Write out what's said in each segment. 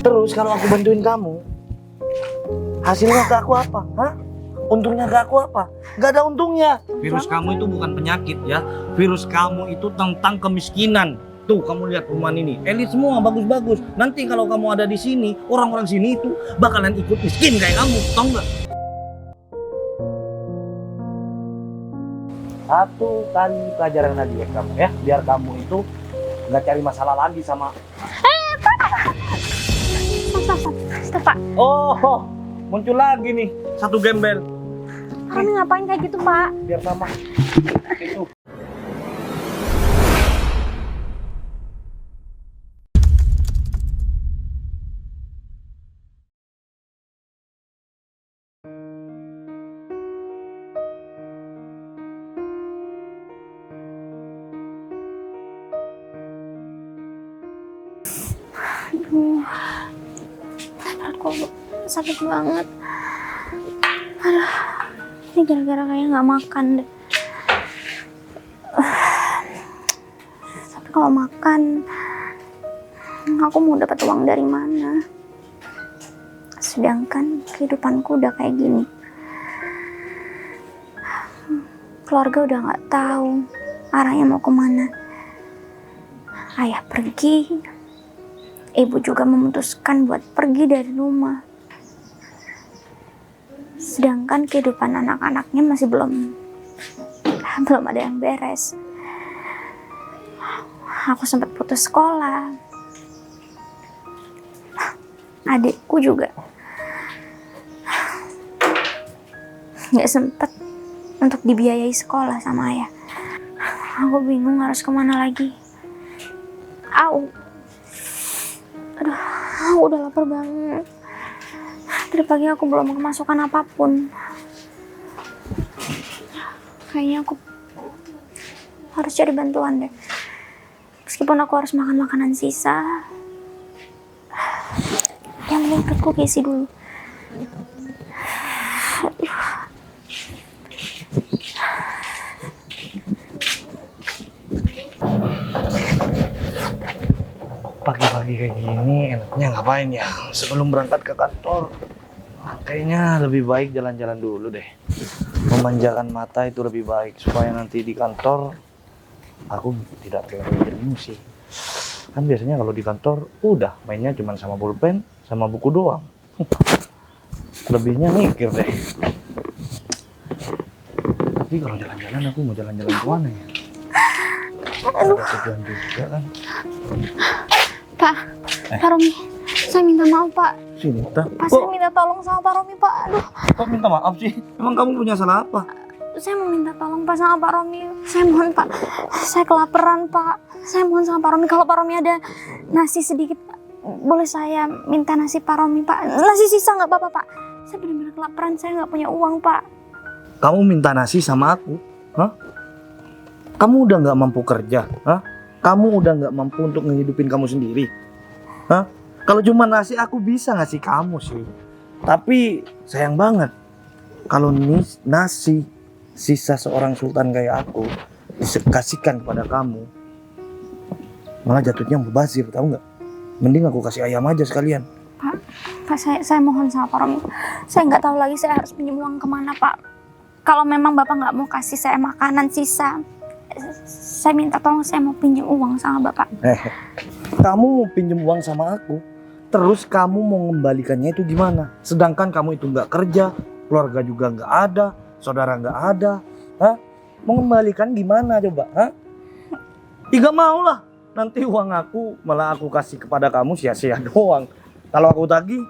Terus kalau aku bantuin kamu, hasilnya ke aku apa? Hah? Untungnya ke aku apa? Gak ada untungnya. Virus kamu itu bukan penyakit ya. Virus kamu itu tentang kemiskinan. Tuh kamu lihat perumahan ini, elit semua bagus-bagus. Nanti kalau kamu ada di sini, orang-orang sini itu bakalan ikut miskin kayak kamu, tau nggak? Satu kali pelajaran lagi ya kamu ya, biar kamu itu nggak cari masalah lagi sama. Stop, Pak. Oh, muncul lagi nih satu gembel. Kami ngapain kayak gitu, Pak? Biar sama. Itu. Aduh, perutku sakit banget. Aduh, ini gara-gara kayak nggak makan deh. Tapi kalau makan, aku mau dapat uang dari mana? Sedangkan kehidupanku udah kayak gini. Keluarga udah nggak tahu arahnya mau kemana. Ayah pergi, ibu juga memutuskan buat pergi dari rumah. Sedangkan kehidupan anak-anaknya masih belum ada yang beres. Aku sempat putus sekolah. Adikku juga nggak sempet untuk dibiayai sekolah sama ayah. Aku bingung harus kemana lagi. Aduh, aku udah lapar banget. Dari pagi aku belum kemasukan apapun. Kayaknya aku harus cari bantuan deh. Meskipun aku harus makan makanan sisa. Yang penting perutku keisi dulu. Pagi-pagi kayak gini enaknya ngapain ya? Sebelum berangkat ke kantor, kayaknya lebih baik jalan-jalan dulu deh. Memanjakan mata itu lebih baik supaya nanti di kantor aku tidak terlalu emosi. Kan biasanya kalau di kantor udah mainnya cuma sama pulpen sama buku doang. Lebihnya mikir deh. Tapi kalau jalan-jalan aku mau jalan-jalan ke mana ya? Ada tujuan juga kan. Pak, Pak Romi, saya minta maaf Pak. Cinta? Pak, saya minta tolong sama Pak Romi Pak. Aduh, Kok minta maaf sih? Emang kamu punya salah apa? saya mau minta tolong Pak sama Pak Romi. Saya mohon Pak, saya kelaparan Pak. Saya mohon sama Pak Romi, kalau Pak Romi ada nasi sedikit, boleh saya minta nasi Pak Romi Pak? Nasi sisa nggak apa-apa Pak. Saya benar-benar kelaparan, saya nggak punya uang Pak. Kamu minta nasi sama aku? Hah? Kamu udah nggak mampu kerja? Hah? Kamu udah nggak mampu untuk ngehidupin kamu sendiri? Hah? Kalau cuma nasi aku bisa ngasih kamu sih. Tapi sayang banget kalau nasi sisa seorang sultan kayak aku dikasihkan kepada kamu, malah jatuhnya mubazir, tahu nggak? Mending aku kasih ayam aja sekalian. Pak, saya mohon sama Pak Romi. Saya nggak tahu lagi saya harus pinjam uang kemana Pak. Kalau memang Bapak nggak mau kasih saya makanan sisa, saya minta tolong, saya mau pinjam uang sama Bapak. Kamu mau pinjam uang sama aku, terus kamu mau mengembalikannya itu gimana? Sedangkan kamu itu nggak kerja, keluarga juga nggak ada, saudara nggak ada. Hah? Mau mengembalikan gimana coba? Hah? Tiga mau lah. Nanti uang aku malah aku kasih kepada kamu sia-sia doang. Kalau aku tagih,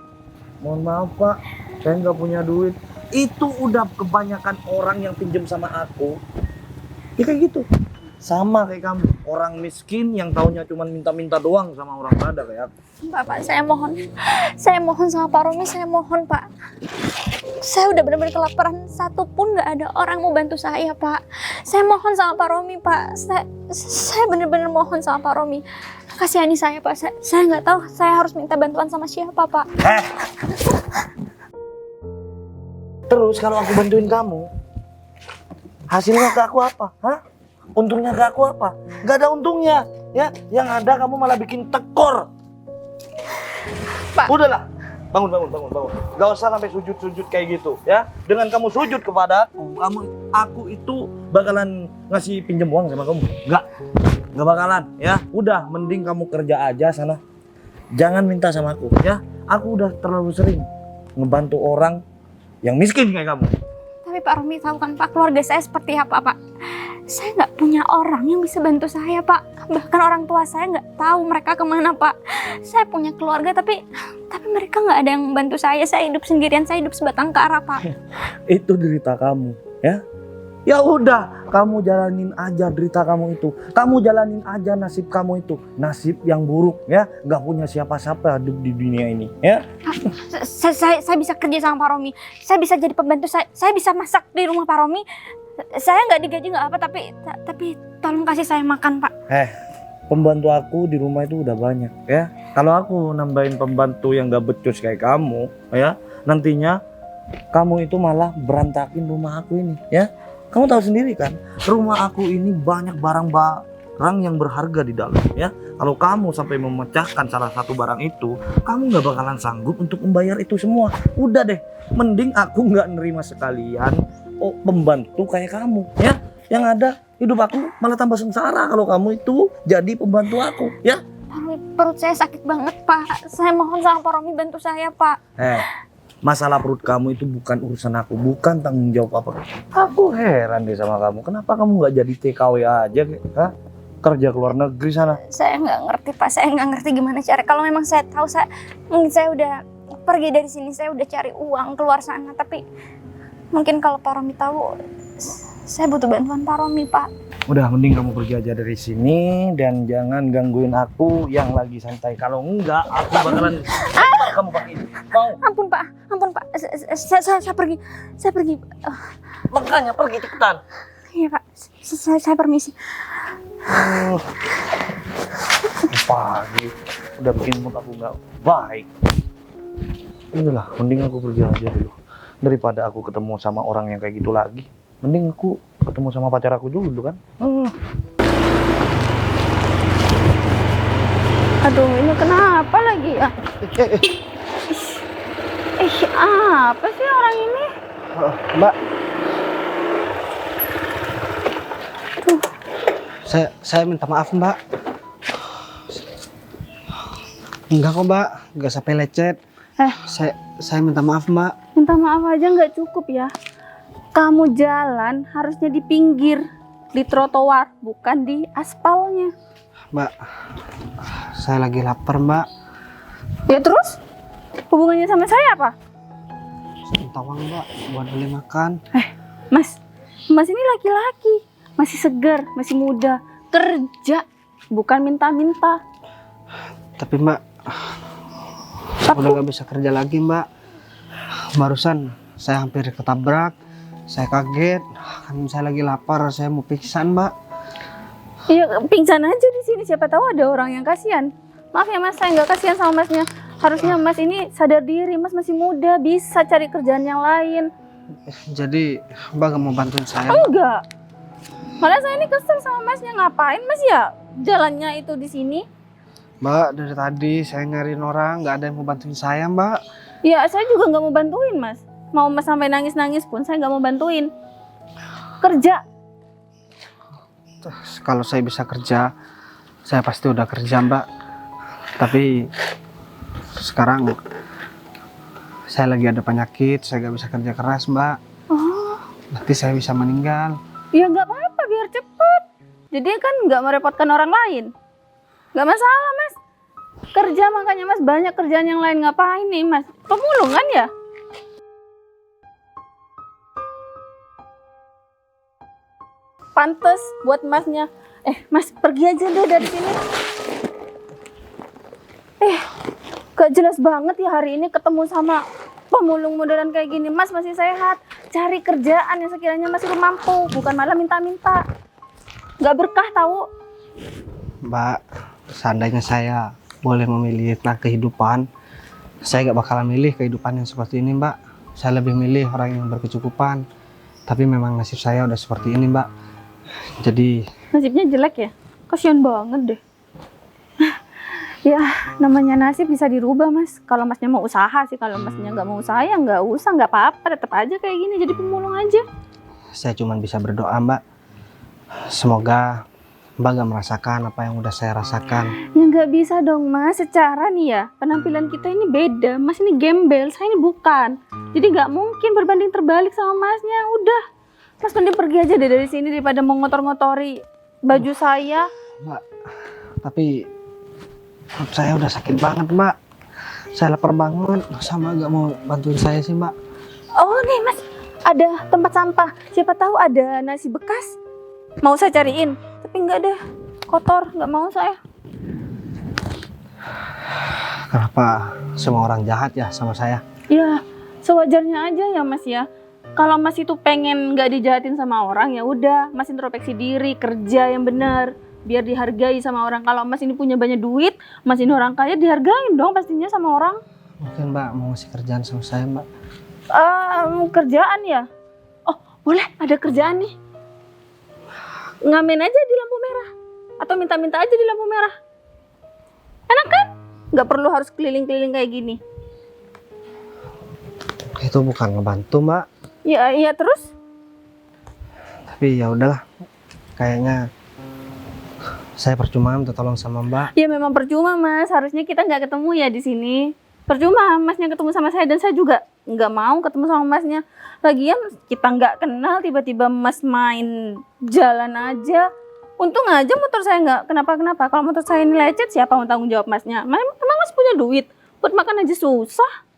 mohon maaf Pak, saya nggak punya duit. Itu udah kebanyakan orang yang pinjam sama aku. Ya kayak gitu. Sama kayak kamu, orang miskin yang taunya cuma minta-minta doang sama orang kaya kayak aku. Pak, saya mohon sama Pak Romi, saya mohon Pak. Saya udah benar-benar kelaparan, satu pun nggak ada orang mau bantu saya Pak. Saya mohon sama Pak Romi Pak, saya benar-benar mohon sama Pak Romi. Kasihani saya Pak, saya nggak tahu saya harus minta bantuan sama siapa Pak. Terus kalau aku bantuin kamu, hasilnya ke aku apa? Hah? Untungnya ke aku apa? Gak ada untungnya, ya. Yang ada kamu malah bikin tekor. Pak. Udahlah. Bangun. Gak usah sampai sujud kayak gitu ya. Dengan kamu sujud kepada aku itu bakalan ngasih pinjam uang sama kamu. Gak bakalan ya. Udah, mending kamu kerja aja sana. Jangan minta sama aku ya. Aku udah terlalu sering ngebantu orang yang miskin kayak kamu. Tapi Pak Romi tahu kan Pak, keluarga saya seperti apa Pak? Saya nggak punya orang yang bisa bantu saya Pak. Bahkan orang tua saya nggak tahu mereka kemana Pak. Saya punya keluarga tapi mereka nggak ada yang bantu saya. Saya hidup sendirian, saya hidup sebatang kara Pak. Itu derita kamu ya. Ya udah, kamu jalanin aja derita kamu itu. Kamu jalanin aja nasib kamu itu. Nasib yang buruk ya. Nggak punya siapa-siapa hidup di dunia ini ya. Saya bisa kerja sama Pak Romi. Saya bisa jadi pembantu, saya bisa masak di rumah Pak Romi. Saya nggak digaji nggak apa, tapi tolong kasih saya makan Pak. Pembantu aku di rumah itu udah banyak ya. Kalau aku nambahin pembantu yang gak becus kayak kamu ya, nantinya kamu itu malah berantakin rumah aku ini ya. Kamu tahu sendiri kan, rumah aku ini banyak barang-barang yang berharga di dalam ya. Kalau kamu sampai memecahkan salah satu barang itu, kamu gak bakalan sanggup untuk membayar itu semua. Udah deh, mending aku gak nerima sekalian pembantu kayak kamu ya. Yang ada hidup aku malah tambah sengsara kalau kamu itu jadi pembantu aku ya. Pak Romi, perut saya sakit banget Pak. Saya mohon sama Pak Romi bantu saya Pak. Masalah perut kamu itu bukan urusan aku, bukan tanggung jawab apa. Aku heran deh sama kamu. Kenapa kamu nggak jadi TKW aja? Kerja ke luar negeri sana. Saya nggak ngerti Pak. Saya nggak ngerti gimana cara. Kalau memang saya tahu, mungkin saya udah pergi dari sini. Saya udah cari uang keluar sana. Tapi mungkin kalau Pak Romi tahu, saya butuh bantuan Pak Romi Pak. Udah, mending kamu pergi aja dari sini dan jangan gangguin aku yang lagi santai. Kalau enggak, aku bakalan kamu pakai. Mau? Ampun Pak. Saya pergi. Makanya pergi cepetan. Iya Pak. Saya permisi. Pagi udah bikin mood aku nggak baik. Inilah, mending aku pergi aja dulu daripada aku ketemu sama orang yang kayak gitu lagi. Mending aku ketemu sama pacar aku dulu kan. Aduh, ini kenapa lagi ya? Apa sih orang ini? Mbak, saya minta maaf Mbak. Enggak kok Mbak, enggak sampai lecet. Saya minta maaf Mbak. Minta maaf aja nggak cukup ya. Kamu jalan harusnya di pinggir, di trotoar, bukan di aspalnya. Mbak, saya lagi lapar Mbak. Ya terus? Hubungannya sama saya apa? Saya minta uang Mbak buat beli makan. Mas ini laki-laki, masih segar, masih muda, kerja, bukan minta-minta. Tapi Mbak, udah gak bisa kerja lagi Mbak. Barusan saya hampir ketabrak. Saya kaget, kan saya lagi lapar, saya mau pingsan Mbak. Iya, pingsan aja di sini. Siapa tahu ada orang yang kasihan. Maaf ya Mas, saya nggak kasihan sama Masnya. Harusnya Mas ini sadar diri, Mas masih muda, bisa cari kerjaan yang lain. Jadi Mbak gak mau bantuin saya? Enggak. Malah saya ini kesel sama Masnya. Ngapain Mas ya jalannya itu di sini? Mbak, dari tadi saya nyariin orang, nggak ada yang mau bantuin saya Mbak. Ya saya juga nggak mau bantuin Mas. Mau Mas sampai nangis-nangis pun saya nggak mau bantuin. Kerja. Kalau saya bisa kerja, saya pasti udah kerja Mbak. Tapi sekarang saya lagi ada penyakit, saya nggak bisa kerja keras Mbak. Oh. Nanti saya bisa meninggal. Ya nggak apa-apa, biar cepet. Jadi kan nggak merepotkan orang lain. Nggak masalah Mas. Kerja makanya Mas, banyak kerjaan yang lain. Ngapain nih Mas? Pemulung kan ya? Pantes buat Masnya. Mas pergi aja deh dari sini. Gak jelas banget ya hari ini ketemu sama pemulung modelan kayak gini. Mas masih sehat, cari kerjaan yang sekiranya Mas itu mampu, bukan malah minta-minta. Gak berkah tahu. Mbak, seandainya saya boleh memilih tentang kehidupan, saya gak bakalan milih kehidupan yang seperti ini Mbak. Saya lebih milih orang yang berkecukupan. Tapi memang nasib saya udah seperti ini Mbak. Jadi nasibnya jelek ya? Kasian banget deh. Ya, namanya nasib bisa dirubah, Mas. Kalau Masnya mau usaha sih, kalau Masnya nggak mau usaha ya nggak usah, nggak apa-apa. Tetap aja kayak gini, jadi pemulung aja. Saya cuma bisa berdoa, Mbak. Semoga Mbak gak merasakan apa yang udah saya rasakan. Ya nggak bisa dong, Mas. Secara nih ya, penampilan kita ini beda. Mas ini gembel, saya ini bukan. Jadi nggak mungkin berbanding terbalik sama Masnya. Udah, Mas mending pergi aja deh dari sini daripada mau ngotor-ngotori baju saya. Mbak, tapi perut saya udah sakit banget, Mbak. Saya lapar banget. Sama gak mau bantuin saya sih, Mbak? Oh nih, Mas, ada tempat sampah. Siapa tahu ada nasi bekas. Mau saya cariin, tapi nggak deh, kotor, nggak mau saya. Kenapa semua orang jahat ya sama saya? Ya, sewajarnya aja ya, Mas ya. Kalau Mas itu pengen nggak dijahatin sama orang, ya udah, Mas introspeksi diri, kerja yang benar, biar dihargai sama orang. Kalau Mas ini punya banyak duit, Mas ini orang kaya, dihargain dong pastinya sama orang. Mungkin Mbak mau ngasih kerjaan sama saya, Mbak. Kerjaan ya? Oh, boleh, ada kerjaan nih. Ngamen aja di lampu merah, atau minta-minta aja di lampu merah. Enak kan? Nggak perlu harus keliling-keliling kayak gini. Itu bukan ngebantu, Mbak. Iya terus? Tapi ya udahlah. Kayaknya saya percuma minta tolong sama Mbak. Ya memang percuma, Mas. Harusnya kita nggak ketemu ya di sini. Percuma Masnya ketemu sama saya, dan saya juga nggak mau ketemu sama Masnya. Lagian kita nggak kenal, tiba-tiba Mas main jalan aja. Untung aja motor saya nggak kenapa-kenapa. Kalau motor saya ini lecet, siapa mau tanggung jawab Masnya? Emang Mas punya duit? Buat makan aja susah.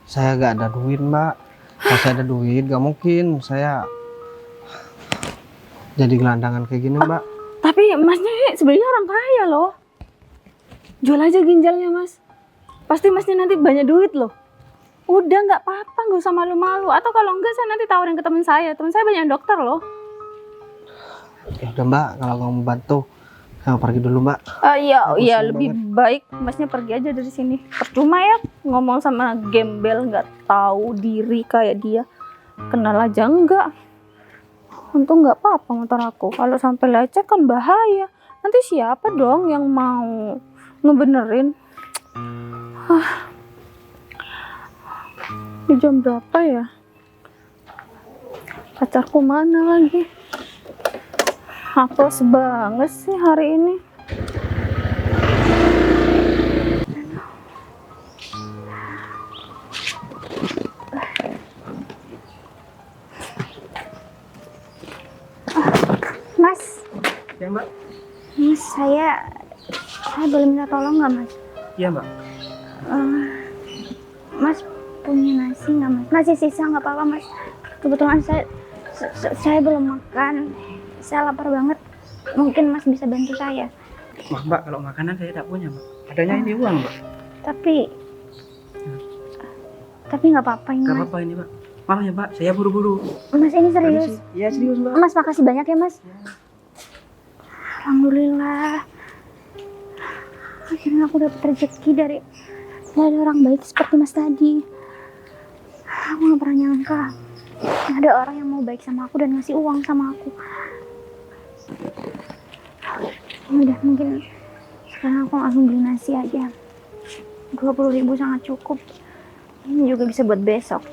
Saya gak ada duit, Mbak. Kalau saya ada duit, gak mungkin saya jadi gelandangan kayak gini, Mbak. Tapi Masnya ini sebenarnya orang kaya loh. Jual aja ginjalnya, Mas. Pasti Masnya nanti banyak duit loh. Udah, nggak apa-apa, nggak usah malu-malu. Atau kalau enggak, saya nanti tawarin ke teman saya. Teman saya banyak dokter loh. Ya udah, Mbak, kalau kamu mau bantu, kamu pergi dulu, Mbak. Iya, Aku iya, seneng lebih baik Masnya pergi aja dari sini. Percuma ya ngomong sama gembel nggak tahu diri kayak dia. Kenal aja enggak. Untung nggak apa-apa motor aku. Kalau sampai lecet kan bahaya. Nanti siapa dong yang mau ngebenerin? Ini jam berapa ya? Pacarku mana lagi? Hapus banget sih hari ini. Mas, Ya, Mbak. Mas, saya boleh minta tolong nggak, Mas? Iya, Mbak. Mas punya nasi nggak, Mas? Nasi sisa nggak apa-apa, Mas. Kebetulan saya belum makan. Saya lapar banget. Mungkin Mas bisa bantu saya. Maaf Mbak, kalau makanan saya tidak punya Mbak. Adanya ini uang Mbak. Tapi nggak apa-apa ini, Gak Mas. apa-apa ini Mbak. Maaf ya Mbak, saya buru-buru. Mas ini serius. Iya serius Mbak. Mas makasih banyak ya, Mas. Alhamdulillah. Akhirnya aku dapat rezeki dari orang baik seperti Mas tadi. Aku nggak pernah nyangka ada orang yang mau baik sama aku dan ngasih uang sama aku. Ya udah, mungkin sekarang aku langsung beli nasi aja. 20.000 sangat cukup. Ini juga bisa buat besok.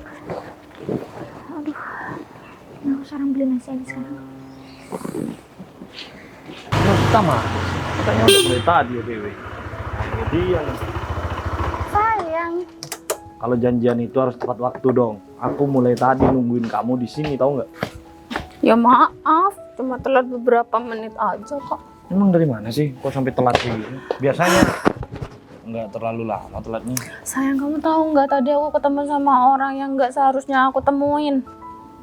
Aduh, aku sekarang beli nasi aja sekarang. Mas kita mah katanya udah mulai tadi ya Dewi. Dia Sayang. kalau janjian itu harus tepat waktu dong. Aku mulai tadi nungguin kamu di sini, tahu nggak? Ya maaf, cuma telat beberapa menit aja kok. Emang dari mana sih kok sampai telat kayak gini? Biasanya nggak terlalu lama telatnya. Sayang, kamu tahu nggak tadi aku ketemu sama orang yang nggak seharusnya aku temuin.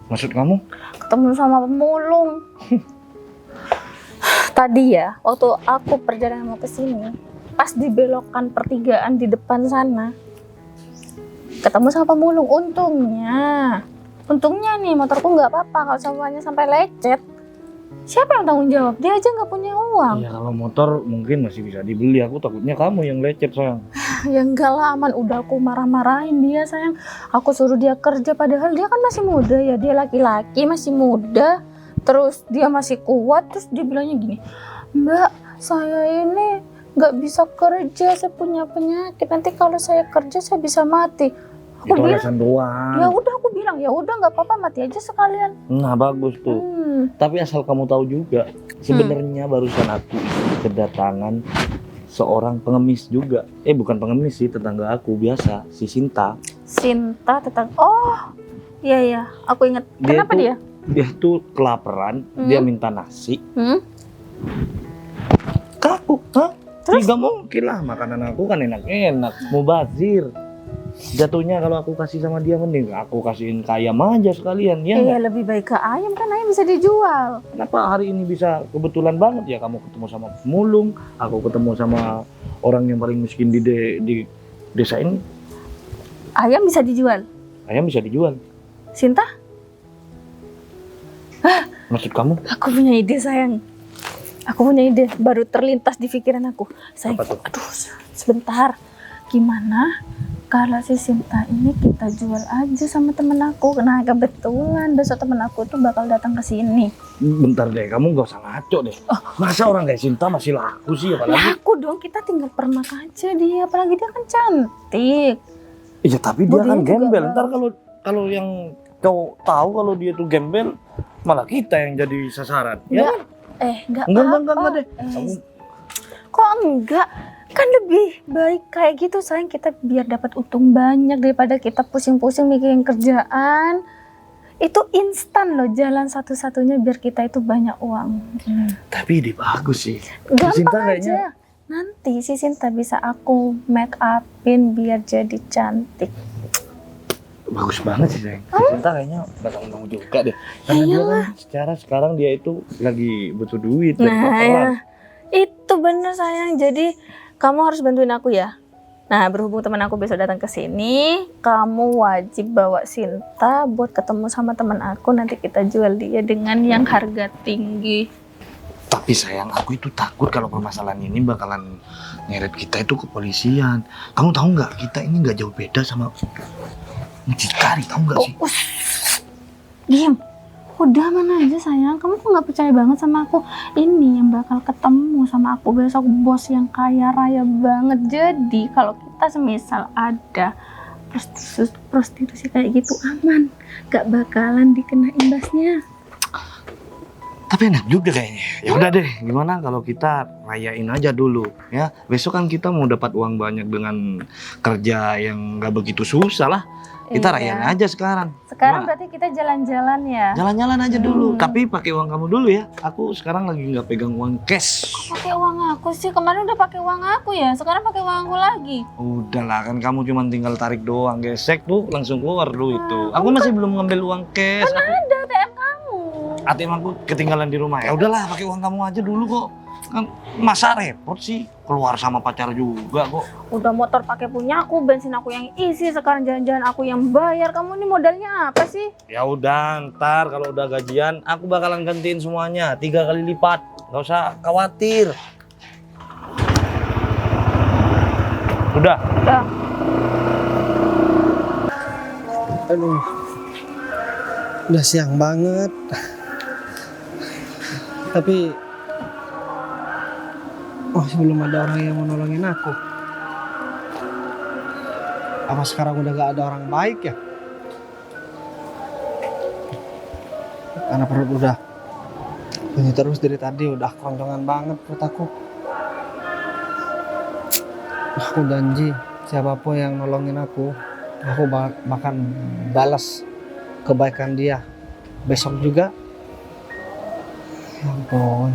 Maksud kamu? Ketemu sama pemulung. Tadi ya, waktu aku perjalanan mau ke sini, pas di belokan pertigaan di depan sana, ketemu sama pemulung. Untungnya nih motorku nggak apa-apa. Kalau sampahnya sampai lecet, siapa yang tanggung jawab? Dia aja nggak punya uang. Iya kalau motor mungkin masih bisa dibeli. Aku takutnya kamu yang lecet sayang. Ya enggak lah, aman. Udah aku marah-marahin dia, sayang. Aku suruh dia kerja, padahal dia kan masih muda ya. Dia laki-laki, masih muda. Terus dia masih kuat. Terus dia bilangnya gini, Mbak, saya ini nggak bisa kerja, saya punya penyakit. Nanti kalau saya kerja saya bisa mati. Aku Itu bilang, alasan doang. ya udah aku bilang, ya udah nggak apa-apa, mati aja sekalian. Nah bagus tuh. Tapi asal kamu tahu juga, sebenarnya barusan aku kedatangan seorang pengemis juga. Bukan pengemis sih, tetangga aku biasa, si Sinta. Sinta oh iya iya, aku inget. Kenapa tuh, dia? Dia tuh kelaparan, dia minta nasi. Ke aku, Terus? Gak mungkin lah, makanan aku kan enak-enak, mubazir. Jatuhnya kalau aku kasih sama dia, mending aku kasihin ke ayam aja sekalian, ya Iya nggak? lebih baik ke ayam, kan ayam bisa dijual. Kenapa hari ini bisa kebetulan banget ya kamu ketemu sama pemulung, aku ketemu sama orang yang paling miskin di desa ini. Ayam bisa dijual. Ayam bisa dijual. Sinta, Maksud kamu? aku punya ide sayang. Aku punya ide, baru terlintas di pikiran aku. Sayang, Apa tuh? aduh sebentar. Gimana kalau si Sinta ini kita jual aja sama temen aku? Nah kebetulan besok temen aku tuh bakal datang ke sini. Bentar deh, kamu gak usah ngaco deh. Masa orang kayak Sinta masih laku sih, apalagi? Laku dong, kita tinggal permak aja dia. Apalagi dia kan cantik. Iya tapi dia kan Bodinya juga gembel. bagus. Ntar kalau yang kau tahu kalau dia tuh gembel, malah kita yang jadi sasaran. Ya? Enggak Enggak apa-apa. deh. Kamu Kok enggak? Kan lebih baik kayak gitu sayang, kita biar dapat untung banyak daripada kita pusing-pusing mikirin kerjaan. Itu instan loh, jalan satu-satunya biar kita itu banyak uang. tapi ide bagus sih. Gampang Sinta aja. kayaknya Nanti si Sinta bisa aku make upin biar jadi cantik. bagus banget sih, sayang. Si Sinta kayaknya bakal mau juga deh. Karena dia kan secara sekarang dia itu lagi butuh duit. dan Nah kelaparan. ya, itu bener sayang. Jadi kamu harus bantuin aku ya. Nah berhubung teman aku besok datang ke sini, kamu wajib bawa Sinta buat ketemu sama teman aku. Nanti kita jual dia dengan yang harga tinggi. Tapi sayang, aku itu takut kalau permasalahan ini bakalan nyeret kita itu ke kepolisian. Kamu tahu nggak, kita ini nggak jauh beda sama mucikari, tahu nggak sih? Diam. Udah mana aja sayang, kamu kok nggak percaya banget sama aku. Ini yang bakal ketemu sama aku besok bos yang kaya raya banget. Jadi kalau kita semisal ada prostitusi kayak gitu aman, gak bakalan dikena imbasnya. Tapi enak juga kayaknya. Ya udah deh, gimana kalau kita rayain aja dulu ya. Besok kan kita mau dapat uang banyak dengan kerja yang nggak begitu susah lah. Kita Iya. rayain aja sekarang. Sekarang Gimana? berarti kita jalan-jalan ya. Jalan-jalan aja dulu, tapi pakai uang kamu dulu ya. Aku sekarang lagi nggak pegang uang cash. Pakai uang aku sih, kemarin udah pakai uang aku ya. Sekarang pakai uang aku lagi. Udahlah, kan kamu cuma tinggal tarik doang, gesek tuh langsung keluar duit tuh. Aku masih belum ngambil uang cash. Kan ada ATM kamu. ATM aku ketinggalan di rumah. Ya udahlah, pakai uang kamu aja dulu kok. Kan masa repot sih keluar sama pacar juga kok. Udah motor pakai punya aku, bensin aku yang isi, sekarang jalan-jalan aku yang bayar. Kamu ini modalnya apa sih? Ya udah, ntar kalau udah gajian aku bakalan gantiin semuanya 3 kali lipat. Gak usah khawatir. Udah. Udah. Aduh, udah siang banget. Tapi masih belum ada orang yang mau nolongin aku. Apa sekarang udah gak ada orang baik ya? Karena perut udah bunyi terus dari tadi, udah keroncongan banget perut aku. Aku janji siapapun yang nolongin aku bakal balas kebaikan dia besok juga. Ya ampun.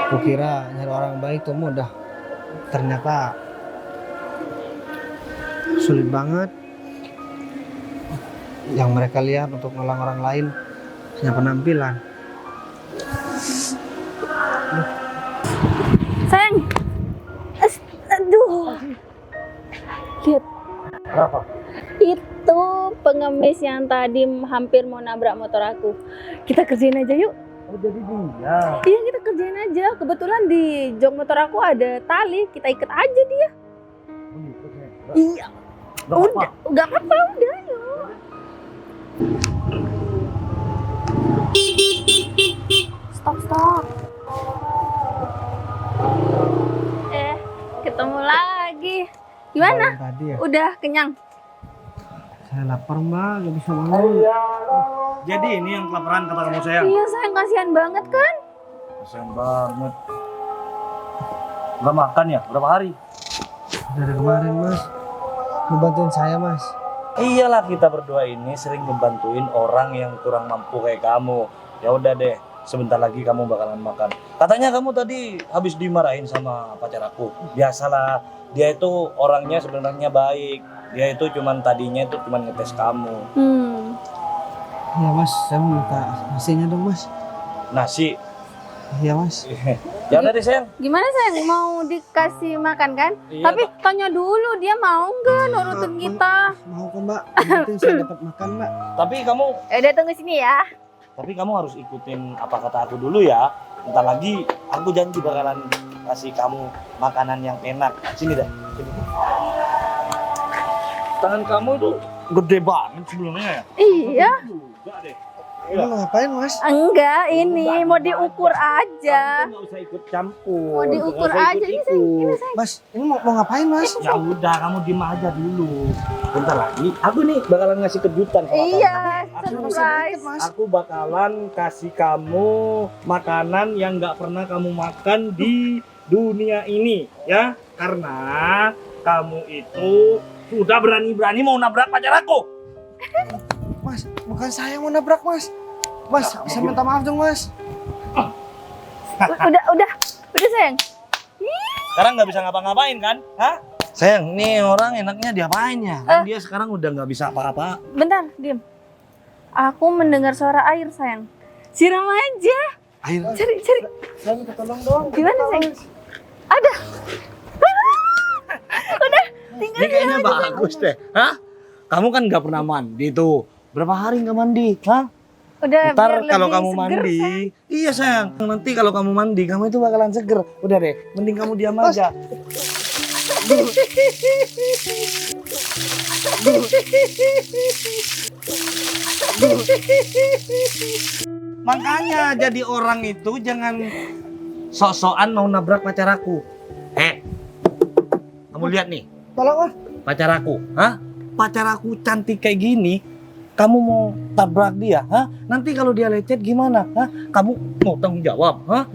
Aku kira nyari orang baik tuh mudah. Ternyata sulit banget. Yang mereka lihat untuk nolong orang lain hanya penampilan. Sayang. Aduh. Lihat. Kenapa? Itu pengemis yang tadi hampir mau nabrak motor aku. Kita kerjain aja yuk. Oh jadi dia. Iya kita kerjain aja. Kebetulan di jok motor aku ada tali. Kita ikat aja dia. Iya. Udah, nggak apa-apa, udah yuk. Stop. ketemu lagi. Gimana? Tadi ya. Udah kenyang? Saya lapar mbak, gak bisa bangun. Jadi ini yang kelaparan kata kamu sayang. Iya sayang, kasihan banget kan? Kasian banget. Gak makan ya? Berapa hari? Dari kemarin mas, ngebantuin saya mas. Iyalah kita berdua ini sering ngebantuin orang yang kurang mampu kayak kamu. Ya udah deh, sebentar lagi kamu bakalan makan. Katanya kamu tadi habis dimarahin sama pacar aku. Biasalah, dia itu orangnya sebenarnya baik. Dia itu tadinya cuman ngetes kamu. Iya mas, saya mau minta nasinya dong mas. Nasi. Iya mas. Ya udah deh sayang. Gimana sayang, mau dikasih makan kan? Iya, Tapi tanya dulu dia mau nggak nurutin kita? Mau kok mbak, yang penting saya dapat makan mbak. Tapi kamu Udah tunggu sini ya. harus ikutin apa kata aku dulu ya. Entar lagi aku janji bakalan kasih kamu makanan yang enak. Sini dah. Sini. Tangan kamu itu gede banget sebelumnya ya. Iya. Juga deh. Ini mau ngapain mas? Enggak, ini mau diukur aja. Kamu tuh nggak usah ikut campur. Mau diukur Nggak usah aja. Ini sayang. Mas, ini mau ngapain mas? Ya udah, kamu diem aja dulu. Bentar lagi, aku nih bakalan ngasih kejutan sama Iya, kamu. surprise. Aku bakalan kasih kamu makanan yang nggak pernah kamu makan di dunia ini, ya. Karena kamu itu sudah berani-berani mau nabrak pacar aku. Mas, bukan saya yang mau nabrak mas. Mas, saya minta maaf dong mas. Udah sayang. Sekarang nggak bisa ngapa-ngapain kan? Hah? Sayang, nih orang enaknya diapain ya? Kan dia sekarang udah nggak bisa apa-apa. Bentar, diam. Aku mendengar suara air sayang. Siram aja. Air. Cari. Saya minta tolong dong. Gimana sayang? Ada. Udah, tinggal Ini kayaknya bagus deh. Hah? Kamu kan nggak pernah mandi tuh. Berapa hari nggak mandi? Hah? Udah, Ntar biar kalau lebih kamu seger, mandi, sayang. iya sayang. Nanti kalau kamu mandi, kamu itu bakalan seger. Udah deh, mending kamu diam aja. Makanya jadi orang itu jangan sok-sokan mau nabrak pacar aku. Kamu lihat nih, Tolong mas. pacar aku, hah? Pacar aku cantik kayak gini, kamu mau tabrak dia, hah? Nanti kalau dia lecet gimana, hah? Kamu mau tanggung jawab, hah?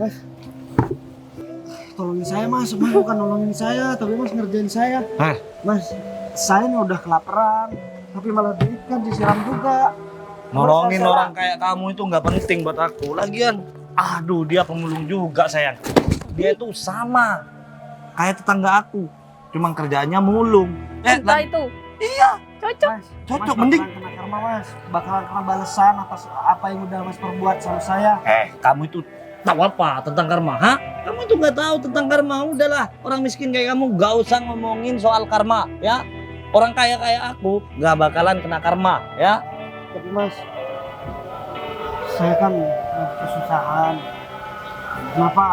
Tolongin saya mas, mas bukan nolongin saya, tapi mas ngerjain saya. Hah? Mas, saya nih udah kelaparan, tapi malah diikan disiram juga. Nolongin Mas, orang kayak kamu itu nggak penting buat aku. Lagian, aduh dia pemulung juga sayang. Dia itu sama kayak tetangga aku, cuma kerjaannya mulung. Entah itu. Iya, Cocok. Mas, cocok, mas mending. bakalan kena karma mas, bakalan kena balasan atas apa yang udah mas perbuat sama saya. Kamu itu tahu apa tentang karma, hah? Kamu itu nggak tahu tentang karma. Udahlah, orang miskin kayak kamu gak usah ngomongin soal karma, ya. Orang kaya kayak aku nggak bakalan kena karma, ya. Tapi mas, saya kan lagi kesusahan. Kenapa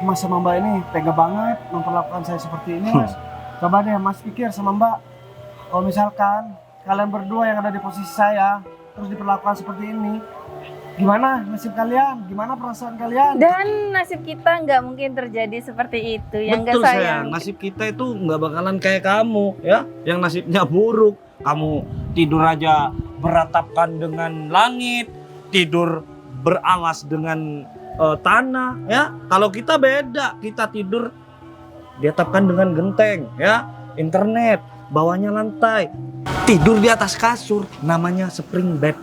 mas sama mbak ini tega banget memperlakukan saya seperti ini mas? Coba deh mas pikir sama mbak, kalau misalkan kalian berdua yang ada di posisi saya terus diperlakukan seperti ini, gimana nasib kalian? Gimana perasaan kalian? Dan nasib kita nggak mungkin terjadi seperti itu, yang nggak Betul sayang. sayang, nasib kita itu nggak bakalan kayak kamu, ya. Yang nasibnya buruk. Kamu tidur aja beratapkan dengan langit, tidur beralas dengan tanah, ya. Kalau kita beda, kita tidur diatapkan dengan genteng, ya. Internet, bawahnya lantai, tidur di atas kasur, namanya spring bed.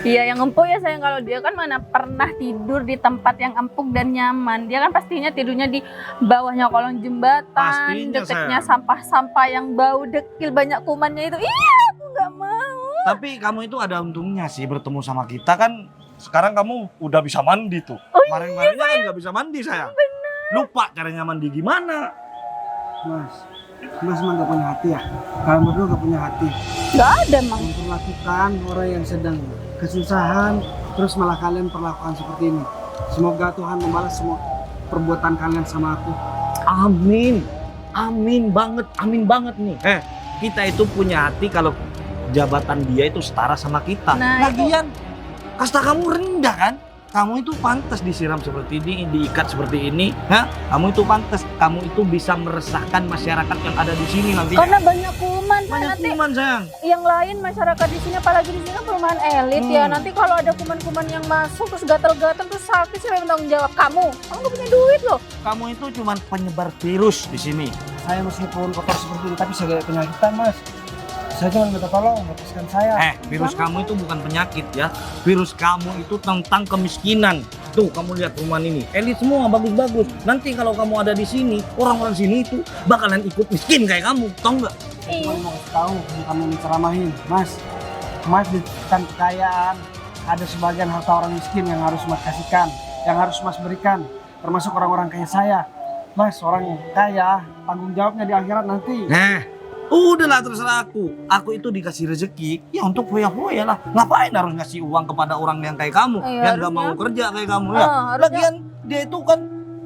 Iya, yang empuk ya sayang. Kalau dia kan mana pernah tidur di tempat yang empuk dan nyaman. Dia kan pastinya tidurnya di bawahnya kolong jembatan, Pastinya, deketnya sayang. sampah-sampah yang bau dekil banyak kumannya itu. Iya, aku nggak mau. Tapi kamu itu ada untungnya sih bertemu sama kita kan. Sekarang kamu udah bisa mandi tuh. Oh, Kemarin-kemarinnya kan nggak bisa mandi sayang. Lupa caranya mandi gimana. Mas emang gak punya hati ya? Kalian berdua gak punya hati Nggak ada emang. memperlakukan orang yang sedang kesusahan, terus malah kalian perlakukan seperti ini. Semoga Tuhan membalas semua perbuatan kalian sama aku. Amin. Amin banget nih. Kita itu punya hati kalau jabatan dia itu setara sama kita. Nah, Lagian kasta kamu rendah kan? kamu itu pantas disiram seperti ini, diikat seperti ini. Hah? Kamu itu pantas. Kamu itu bisa meresahkan masyarakat yang ada di sini nanti. Karena banyak kuman, Pak. Banyak Nanti kuman, sayang. yang lain masyarakat di sini, apalagi di sini perumahan elit ya. Nanti kalau ada kuman-kuman yang masuk terus gatal-gatal terus sakit, siapa yang tanggung jawab? Kamu nggak punya duit loh. Kamu itu cuma penyebar virus di sini. Saya meskipun kotor seperti ini, tapi saya gak penyakitan, Mas. Saya cuma minta tolong, lepaskan saya. Virus kamu itu bukan penyakit ya. Virus kamu itu tentang kemiskinan. Tuh, kamu lihat rumah ini. Elit semua bagus-bagus. Nanti kalau kamu ada di sini, orang-orang sini itu bakalan ikut miskin kayak kamu. Tahu nggak? Cuma mau kasih tahu, kamu menceramahin. Mas di kekayaan ada sebagian harta orang miskin yang harus Mas kasihkan, yang harus Mas berikan, termasuk orang-orang kayak saya. Mas, orang kaya, tanggung jawabnya di akhirat nanti. Udahlah terserah aku. Aku itu dikasih rezeki ya untuk foya-foya lah. Ngapain harus ngasih uang kepada orang yang kayak kamu, yang gak mau kerja kayak kamu ya. Lagian dia itu kan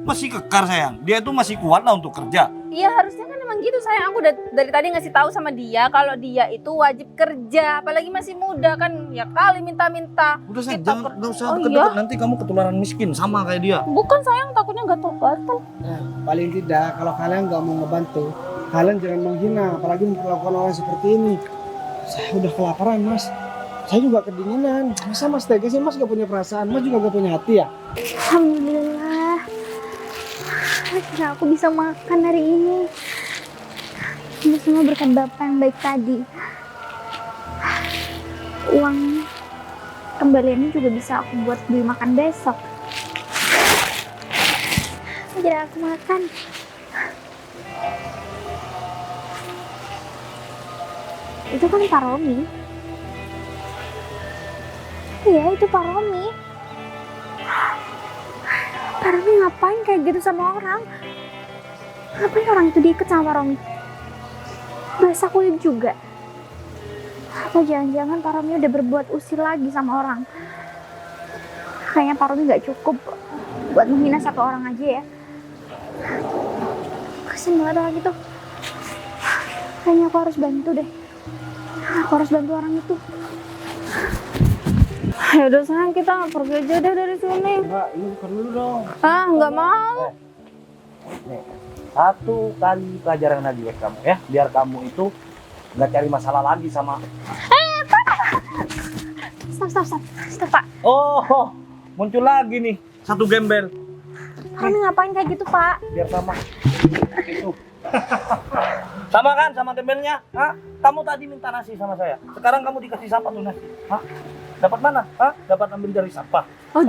masih kekar, sayang. Dia itu masih kuat lah untuk kerja. Iya, harusnya kan emang gitu, sayang. Aku dari tadi ngasih tahu sama dia kalau dia itu wajib kerja, apalagi masih muda kan, ya kali minta-minta. Udah, sayang, Kita jangan, gak usah Oh, deket-deket. Nanti kamu ketularan miskin sama kayak dia. Bukan, sayang, takutnya gatal-gatal. Paling tidak, kalau kalian nggak mau ngebantu, kalian jangan menghina, apalagi memperlakukan orang seperti ini. Saya udah kelaparan, Mas. Saya juga kedinginan. Masa Mas tega sih, Mas gak punya perasaan? Mas juga gak punya hati ya? Alhamdulillah. Akhirnya aku bisa makan hari ini. Ini semua berkat Bapak yang baik tadi. Uang kembaliannya juga bisa aku buat beli makan besok. Akhirnya aku makan. Itu kan Pak Romi. Iya, itu Pak Romi. Pak Romi ngapain kayak gitu sama orang? Ngapain orang itu diikat sama Pak Romi? Basah kulit juga. Atau jangan-jangan Pak Romi udah berbuat usil lagi sama orang? Kayaknya Pak Romi gak cukup buat menghina satu orang aja ya. Kasian banget orang itu. Kayaknya aku harus bantu deh. Aku harus bantu orang itu. Ya udah, sayang, kita pergi aja deh dari sini. Mbak, ini bukan dulu dong. Nggak mau. Nih, satu kali pelajaran lagi buat kamu ya. Biar kamu itu nggak cari masalah lagi sama. Stop, Pak. Oh, muncul lagi nih satu gembel. Pak Romi ngapain kayak gitu, Pak? Biar sama. Itu. Sama kan sama gembelnya? Hah? Kamu tadi minta nasi sama saya. Sekarang kamu dikasih sampah tuh nasi. Hah? Dapat mana? Hah? Dapat ambil dari sampah. Oh,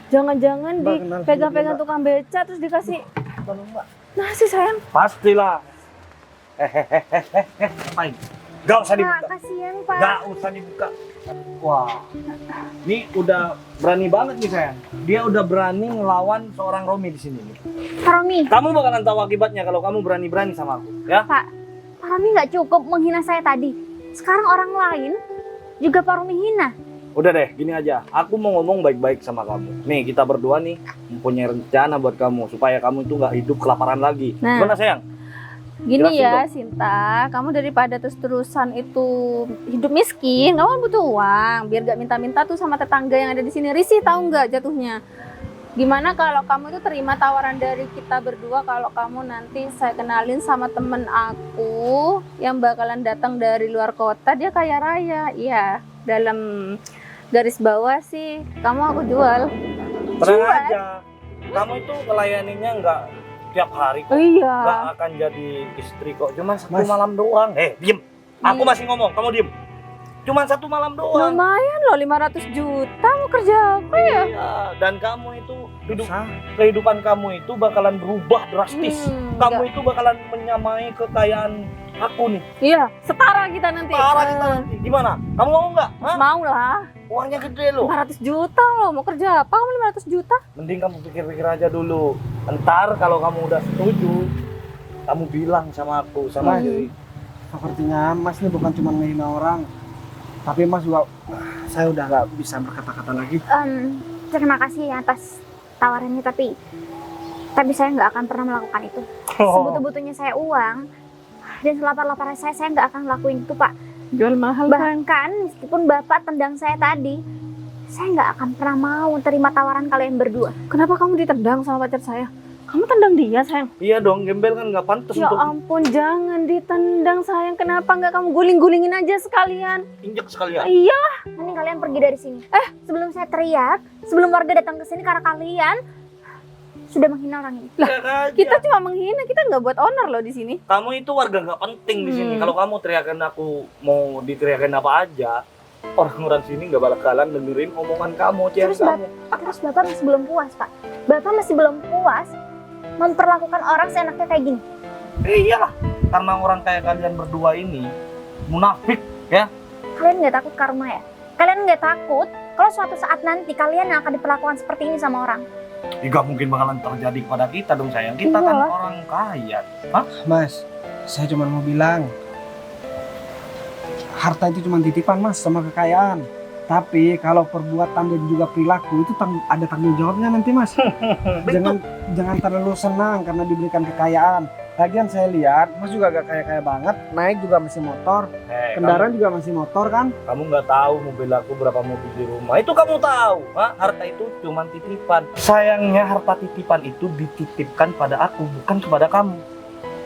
jangan-jangan Mbak, kenal dipegang-pegang sama tukang beca terus dikasih Tolong, Mbak. nasi, sayang. Pastilah. Ngapain? Gak usah Pak, dibuka. kasihan, Pak. Gak usah dibuka. Wah, ini udah berani banget nih, sayang. Dia udah berani ngelawan seorang Romi di sini nih. Pak Romi, Kamu bakalan tahu akibatnya kalau kamu berani-berani sama aku, ya? Pak Romi nggak cukup menghina saya tadi. Sekarang orang lain juga Pak Romi hina. Udah deh, gini aja. Aku mau ngomong baik-baik sama kamu. Nih, kita berdua nih mempunyai rencana buat kamu supaya kamu itu nggak hidup kelaparan lagi. Nah. Gimana, sayang? Gini Jelasin ya, dong. Sinta, kamu daripada terus-terusan itu hidup miskin, kamu butuh uang biar gak minta-minta tuh sama tetangga yang ada di sini. Risih tahu nggak jatuhnya? Gimana kalau kamu itu terima tawaran dari kita berdua kalau kamu nanti saya kenalin sama temen aku yang bakalan datang dari luar kota, dia kaya raya. Iya, dalam garis bawah sih kamu aku jual. Tenang aja. Kamu itu melayaninya nggak tiap hari kok. Oh iya. Nggak akan jadi istri kok. Cuma satu Mas. malam doang. Diem. Aku masih ngomong, kamu diem. Cuma satu malam doang. Lumayan loh, 500 juta mau kerja apa ya? Iya, dan kamu itu kehidupan kamu itu bakalan berubah drastis. Kamu itu bakalan menyamai kekayaan aku nih. Iya, setara kita nanti. Parah kita nanti. Gimana? Kamu mau nggak? Hah? Mau lah. Uangnya gede loh. 500 juta loh, mau kerja apa kamu 500 juta? Mending kamu pikir-pikir aja dulu. Ntar kalau kamu udah setuju, kamu bilang sama aku, sama Dewi. Sepertinya Mas ini bukan cuma ngehina orang, tapi Mas juga, saya udah gak bisa berkata-kata lagi. Terima kasih atas tawarannya, tapi saya nggak akan pernah melakukan itu. Oh. Sebutuh-butuhnya saya uang dan selapar-laparnya saya nggak akan lakuin itu, Pak. Jual mahal. Bahkan meskipun Bapak tendang saya tadi, saya nggak akan pernah mau terima tawaran kalian berdua. Kenapa kamu ditendang sama pacar saya? Kamu tendang dia, sayang. Iya dong, gembel kan nggak pantas Ya untuk ampun, jangan ditendang, sayang. Kenapa nggak kamu guling-gulingin aja sekalian? injek sekalian. Iya, Mending kalian pergi dari sini. Sebelum saya teriak, sebelum warga datang ke sini karena kalian sudah menghina orang ini. Lah, kita cuma menghina, kita nggak buat honor loh di sini. kamu itu warga nggak penting di sini. Hmm. Kalau kamu teriakin aku mau diteriakin apa aja, orang-orang sini nggak bakalan dengerin omongan kamu, Terus, kamu. Terus Bapak masih belum puas, Pak. Bapak masih belum puas memperlakukan orang seenaknya kayak gini. Iyalah, karena orang kayak kalian berdua ini munafik ya. Kalian nggak takut karma ya? Kalian nggak takut kalau suatu saat nanti kalian yang akan diperlakukan seperti ini sama orang? Ya, nggak mungkin bakalan terjadi kepada kita dong sayang. Kita kan Iyalah. orang kaya. Mas, saya cuma mau bilang, harta itu cuma titipan mas, sama kekayaan. Tapi kalau perbuatan dan juga perilaku itu ada tanggung jawabnya nanti mas. jangan terlalu senang karena diberikan kekayaan. Lagian saya lihat mas juga gak kaya-kaya banget, naik juga masih motor, kendaraan juga masih motor kan. Kamu nggak tahu mobil aku berapa mobil di rumah. Itu kamu tahu. Harta itu cuma titipan. Sayangnya harta titipan itu dititipkan pada aku, bukan kepada kamu.